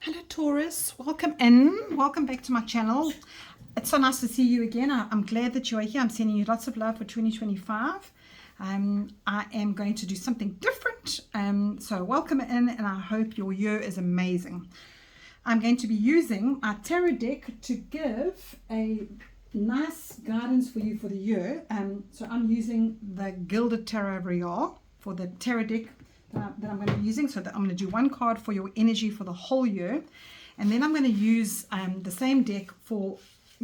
Hello Taurus, welcome in, welcome back to my channel. It's so nice to see you again. I'm glad that you are here. I'm sending you lots of love for 2025. I am going to do something different, so welcome in, and I hope your year is amazing. I'm going to be using my tarot deck to give a nice guidance for you for the year. So I'm using the Gilded Tarot Royale for the tarot deck that I'm going to be using. So that I'm going to do one card for your energy for the whole year, and then I'm going to use the same deck for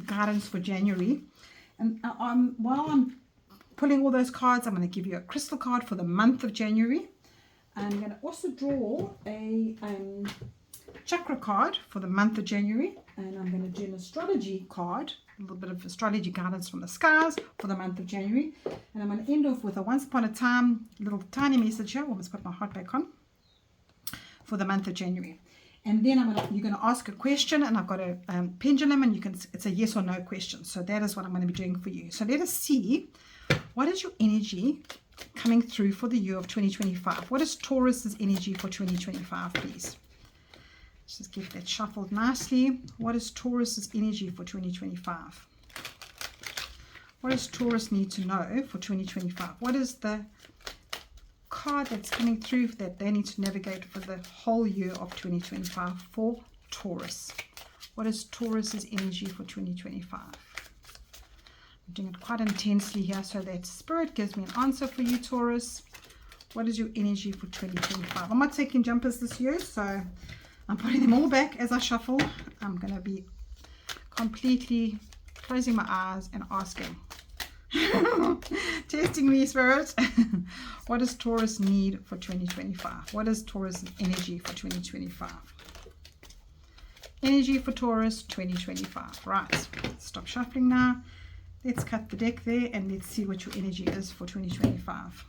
guidance for January. And while I'm pulling all those cards, I'm going to give you a crystal card for the month of January. I'm going to also draw a chakra card for the month of January, and I'm going to do an astrology card, a little bit of astrology guidance from the skies for the month of January. And I'm going to end off with a once upon a time little tiny message here. Almost put my heart back on, for the month of January. And then you're going to ask a question, and I've got a pendulum, and it's a yes or no question. So that is what I'm going to be doing for you. So let us see, what is your energy coming through for the year of 2025? What is Taurus's energy for 2025, please? Let's just get that shuffled nicely. What is Taurus's energy for 2025? What does Taurus need to know for 2025? What is the card that's coming through that they need to navigate for the whole year of 2025 for Taurus? What is Taurus's energy for 2025? I'm doing it quite intensely here so that Spirit gives me an answer for you, Taurus. What is your energy for 2025? I'm not taking jumpers this year, so I'm putting them all back as I shuffle. I'm going to be completely closing my eyes and asking. Testing me, Spirit. What does Taurus need for 2025? What is Taurus' energy for 2025? Energy for Taurus 2025. Right, stop shuffling now. Let's cut the deck there, and let's see what your energy is for 2025.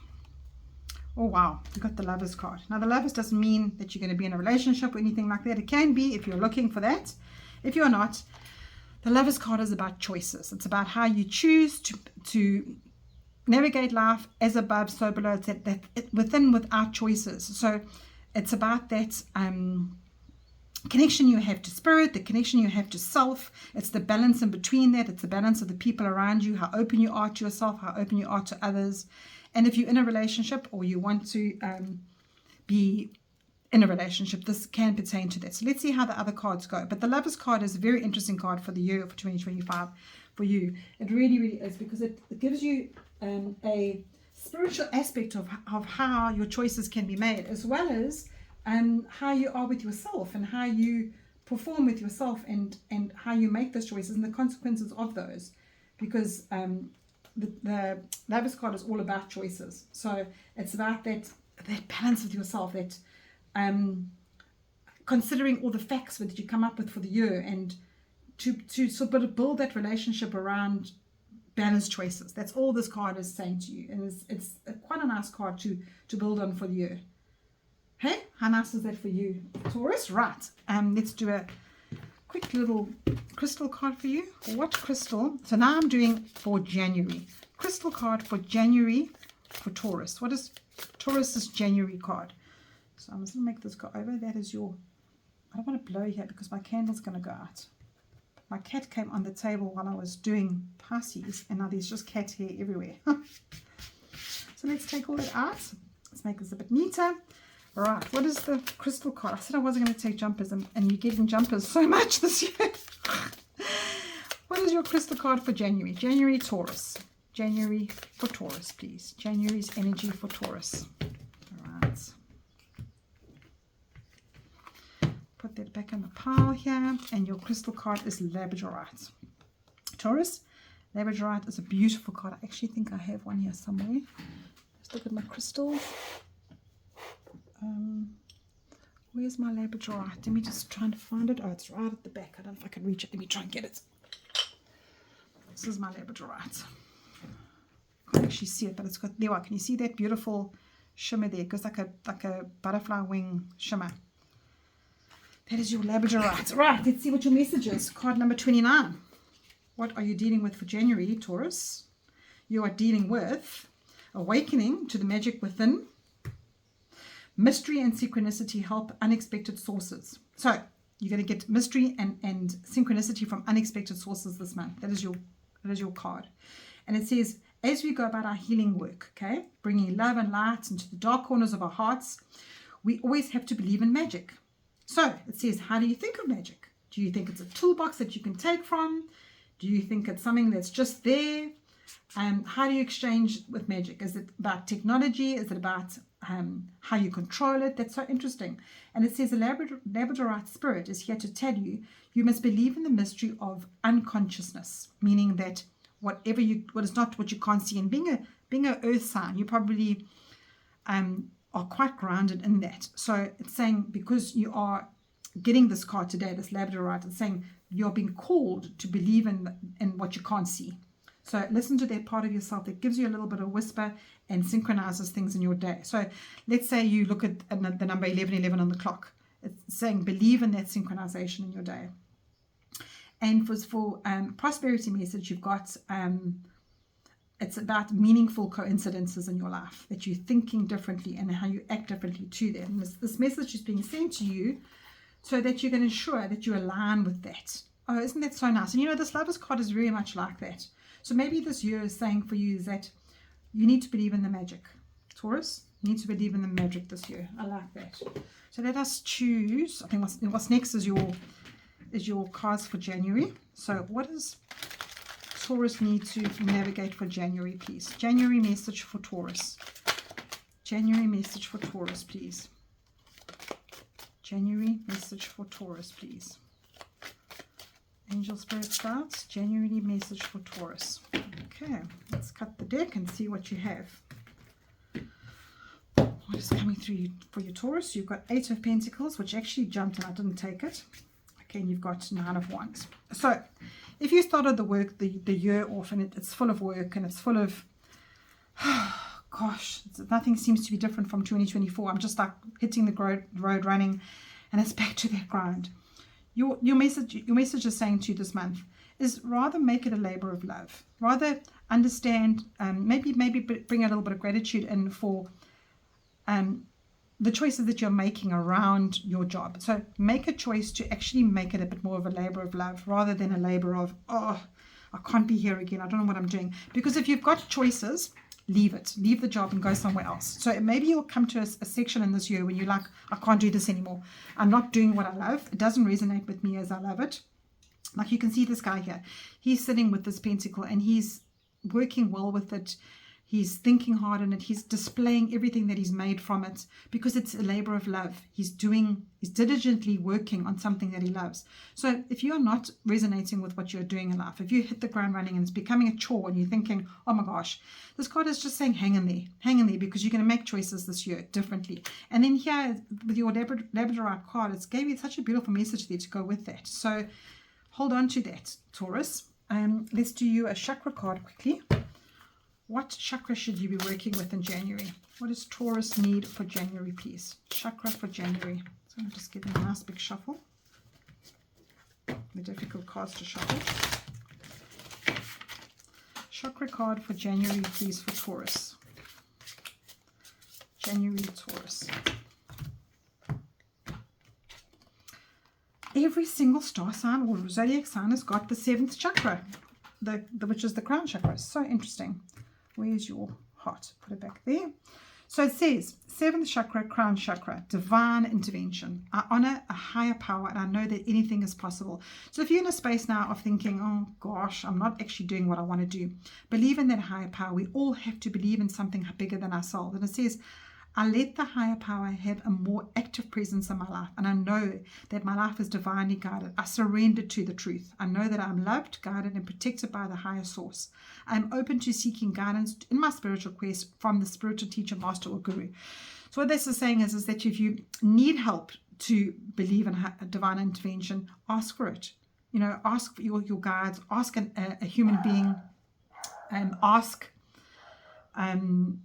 Oh wow, you got the Lovers card. Now the Lovers doesn't mean that you're going to be in a relationship or anything like that. It can be if you're looking for that. If you're not, the Lovers card is about choices. It's about how you choose to navigate life, as above, so below. It's that within, without choices. So it's about that connection you have to Spirit, the connection you have to self. It's the balance in between that. It's the balance of the people around you, how open you are to yourself, how open you are to others. And if you're in a relationship, or you want to be in a relationship, this can pertain to that. So let's see how the other cards go. But the Lovers card is a very interesting card for the year for 2025 for you. It really, really is, because it gives you a spiritual aspect of how your choices can be made, as well as how you are with yourself, and how you perform with yourself, and how you make those choices and the consequences of those. Because the Lovers card is all about choices. So it's about that balance with yourself, that considering all the facts that you come up with for the year, and to sort of build that relationship around balanced choices. That's all this card is saying to you, and it's quite a nice card to build on for the year. Hey, how nice is that for you, Taurus? Right, let's do a quick little crystal card for you. What crystal? So now I'm doing for January. Crystal card for January for Taurus. What is Taurus's January card? So I'm just going to make this go over. That is your... I don't want to blow here because my candle's going to go out. My cat came on the table while I was doing Pisces, and now there's just cat hair everywhere. So let's take all that out. Let's make this a bit neater. All right, what is the crystal card? I said I wasn't going to take jumpers, and you're getting jumpers so much this year. What is your crystal card for January? January Taurus. January for Taurus, please. January's energy for Taurus. All right. Put that back in the pile here. And your crystal card is Labradorite. Taurus, Labradorite is a beautiful card. I actually think I have one here somewhere. Let's look at my crystals. Where's my Labradorite? Let me just try and find it. Oh, it's right at the back. I don't know if I can reach it. Let me try and get it. This is my Labradorite. Can't actually see it, but it's got, there. Can you see that beautiful shimmer there? It goes like a butterfly wing shimmer. That is your Labradorite. Right, let's see what your message is. Card number 29. What are you dealing with for January, Taurus? You are dealing with awakening to the magic within. Mystery and synchronicity help unexpected sources. So You're going to get mystery and synchronicity from unexpected sources this month. That is your card. And it says, as we go about our healing work, okay, bringing love and light into the dark corners of our hearts, we always have to believe in magic. So it says, how do you think of magic? Do you think it's a toolbox that you can take from? Do you think it's something that's just there? How do you exchange with magic? Is it about technology? Is it about how you control it? That's so interesting. And it says a Labradorite spirit is here to tell you, you must believe in the mystery of unconsciousness, meaning that what is not what you can't see. And being a earth sign, you probably are quite grounded in that. So it's saying, because you are getting this card today, this Labradorite, it's saying you're being called to believe in what you can't see. So listen to that part of yourself that gives you a little bit of whisper and synchronizes things in your day. So let's say you look at the number 1111 on the clock. It's saying believe in that synchronization in your day. And for prosperity message, you've got it's about meaningful coincidences in your life, that you're thinking differently and how you act differently to them. This message is being sent to you so that you can ensure that you align with that. Oh, isn't that so nice? And you know, this Lovers card is very much like that. So maybe this year is saying for you is that you need to believe in the magic. Taurus, you need to believe in the magic this year. I like that. So let us choose. I think what's next is your cards for January. So what does Taurus need to navigate for January, please? January message for Taurus. January message for Taurus, please. January message for Taurus, please. Angel Spirit Guides, January message for Taurus. Okay, let's cut the deck and see what you have. What is coming through for your Taurus? You've got 8 of Pentacles, which actually jumped and I didn't take it. Okay, and you've got 9 of Wands. So, if you started the year off and it's full of work and it's full of, gosh, nothing seems to be different from 2024. I'm just like hitting the road running, and it's back to that grind. Your message is saying to you this month is rather make it a labor of love. Rather understand, maybe bring a little bit of gratitude in for the choices that you're making around your job. So make a choice to actually make it a bit more of a labor of love rather than a labor of, oh, I can't be here again. I don't know what I'm doing. Because if you've got choices, leave it. Leave the job and go somewhere else. So maybe you'll come to a section in this year when you're like, I can't do this anymore. I'm not doing what I love. It doesn't resonate with me as I love it. Like you can see this guy here. He's sitting with this pentacle and he's working well with it. He's thinking hard on it. He's displaying everything that he's made from it because it's a labor of love. He's diligently working on something that he loves. So if you're not resonating with what you're doing in life, if you hit the ground running and it's becoming a chore and you're thinking, oh my gosh, this card is just saying hang in there because you're going to make choices this year differently. And then here with your Labradorite card, it's gave you such a beautiful message there to go with that. So hold on to that, Taurus. Let's do you a chakra card quickly. What chakra should you be working with in January? What does Taurus need for January, please? Chakra for January. So I'm just giving a nice big shuffle. The difficult cards to shuffle. Chakra card for January, please, for Taurus. January, Taurus. Every single star sign or zodiac sign has got the 7th chakra, which is the crown chakra. So interesting. Where's your heart? Put it back there. So it says, 7th chakra, crown chakra, divine intervention. I honor a higher power and I know that anything is possible. So if you're in a space now of thinking, oh gosh, I'm not actually doing what I want to do, believe in that higher power. We all have to believe in something bigger than ourselves. And it says, I let the higher power have a more active presence in my life. And I know that my life is divinely guided. I surrender to the truth. I know that I'm loved, guided, and protected by the higher source. I'm open to seeking guidance in my spiritual quest from the spiritual teacher, master, or guru. So what this is saying is that if you need help to believe in a divine intervention, ask for it. You know, ask for your guides, ask a human being, ask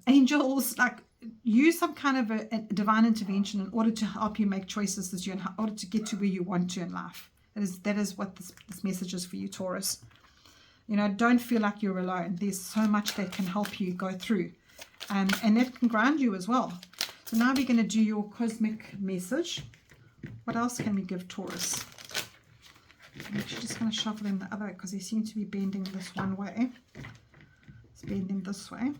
angels, like, use some kind of a divine intervention in order to help you make choices this year, in order to get to where you want to in life. That is what this message is for you, Taurus. You know, don't feel like you're alone. There's so much that can help you go through, and that can ground you as well. So now we're going to do your cosmic message What else can we give Taurus? I'm actually just going to shuffle in the other because they seem to be bending this one way. Let's bend them this way.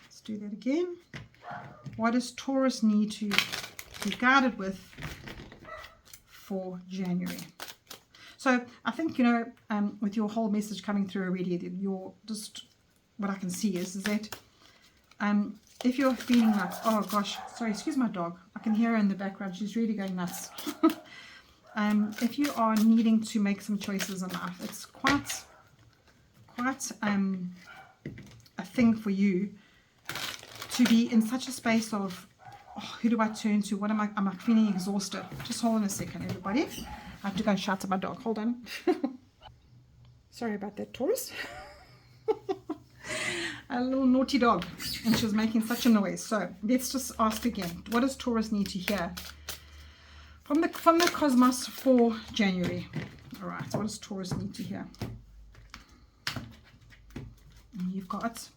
Let's do that again. What does Taurus need to be guided with for January? So I think, you know, with your whole message coming through already, you're just, what I can see is that if you're feeling like, oh gosh, sorry, excuse my dog, I can hear her in the background, she's really going nuts. If you are needing to make some choices in life, it's quite a thing for you to be in such a space of, oh, who do I turn to? What am I? I'm feeling exhausted. Just hold on a second, everybody. I have to go and shout at my dog. Hold on. Sorry about that, Taurus. A little naughty dog, and she was making such a noise. So let's just ask again. What does Taurus need to hear from the cosmos for January? All right. What does Taurus need to hear? And you've got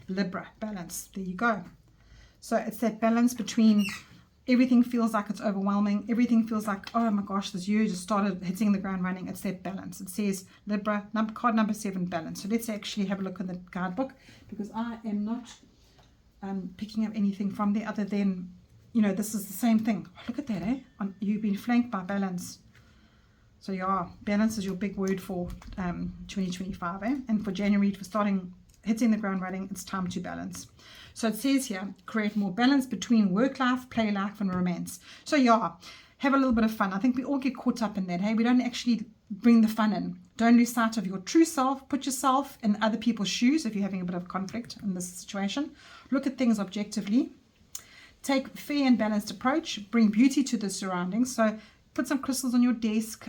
Libra, balance. There you go. So it's that balance between everything feels like it's overwhelming. Everything feels like, oh my gosh, this year just started hitting the ground running. It's that balance. It says Libra, card number 7, balance. So let's actually have a look at the guidebook, because I am not picking up anything from there other than, you know, this is the same thing. Oh, look at that, eh? You've been flanked by balance. So yeah, balance is your big word for 2025, eh? And for January, for starting hitting the ground running, it's time to balance. So it says here, create more balance between work life, play life, and romance. So yeah, have a little bit of fun. I think we all get caught up in that. Hey, we don't actually bring the fun in. Don't lose sight of your true self. Put yourself in other people's shoes if you're having a bit of conflict in this situation. Look at things objectively. Take a fair and balanced approach. Bring beauty to the surroundings. So put some crystals on your desk.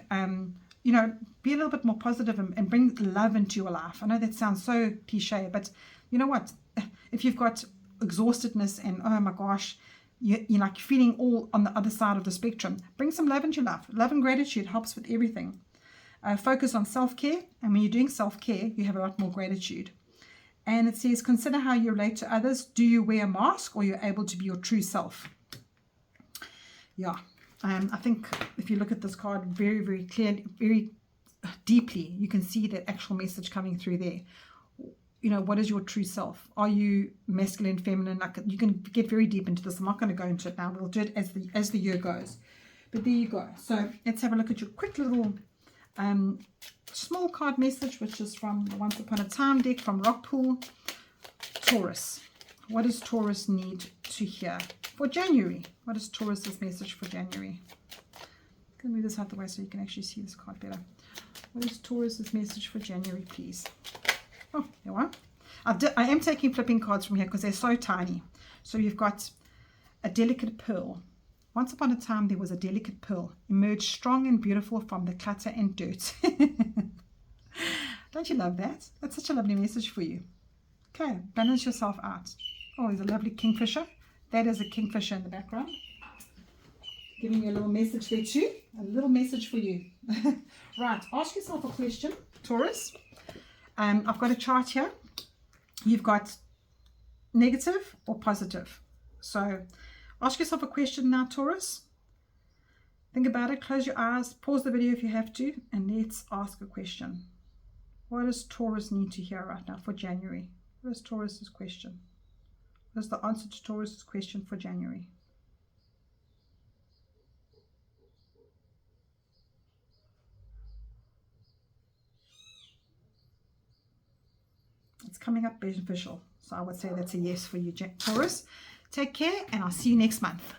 You know, be a little bit more positive and bring love into your life. I know that sounds so cliche, but you know what? If you've got exhaustedness and, oh my gosh, you're like feeling all on the other side of the spectrum, bring some love into your life. Love and gratitude helps with everything. Focus on self-care. And when you're doing self-care, you have a lot more gratitude. And it says, consider how you relate to others. Do you wear a mask, or you're able to be your true self? Yeah. I think if you look at this card very, very clearly, very deeply, you can see that actual message coming through there. You know, what is your true self? Are you masculine, feminine? Like, you can get very deep into this. I'm not going to go into it now. We'll do it as the year goes. But there you go. So let's have a look at your quick little small card message, which is from the Once Upon a Time deck from Rockpool. Taurus. What does Taurus need to hear for January? What is Taurus's message for January? I'm going to move this out the way so you can actually see this card better. What is Taurus's message for January, please? Oh, there we are. I am taking flipping cards from here because they're so tiny. So you've got a delicate pearl. Once upon a time, there was a delicate pearl, emerged strong and beautiful from the clutter and dirt. Don't you love that? That's such a lovely message for you. Okay, balance yourself out. Oh, there's a lovely kingfisher. That is a kingfisher in the background. Giving you a little message there too. A little message for you. Right, ask yourself a question, Taurus. I've got a chart here. You've got negative or positive. So ask yourself a question now, Taurus. Think about it. Close your eyes. Pause the video if you have to. And let's ask a question. What does Taurus need to hear right now for January? What is Taurus's question? What is the answer to Taurus's question for January? It's coming up beneficial. So I would say that's a yes for you, Taurus. Take care, and I'll see you next month.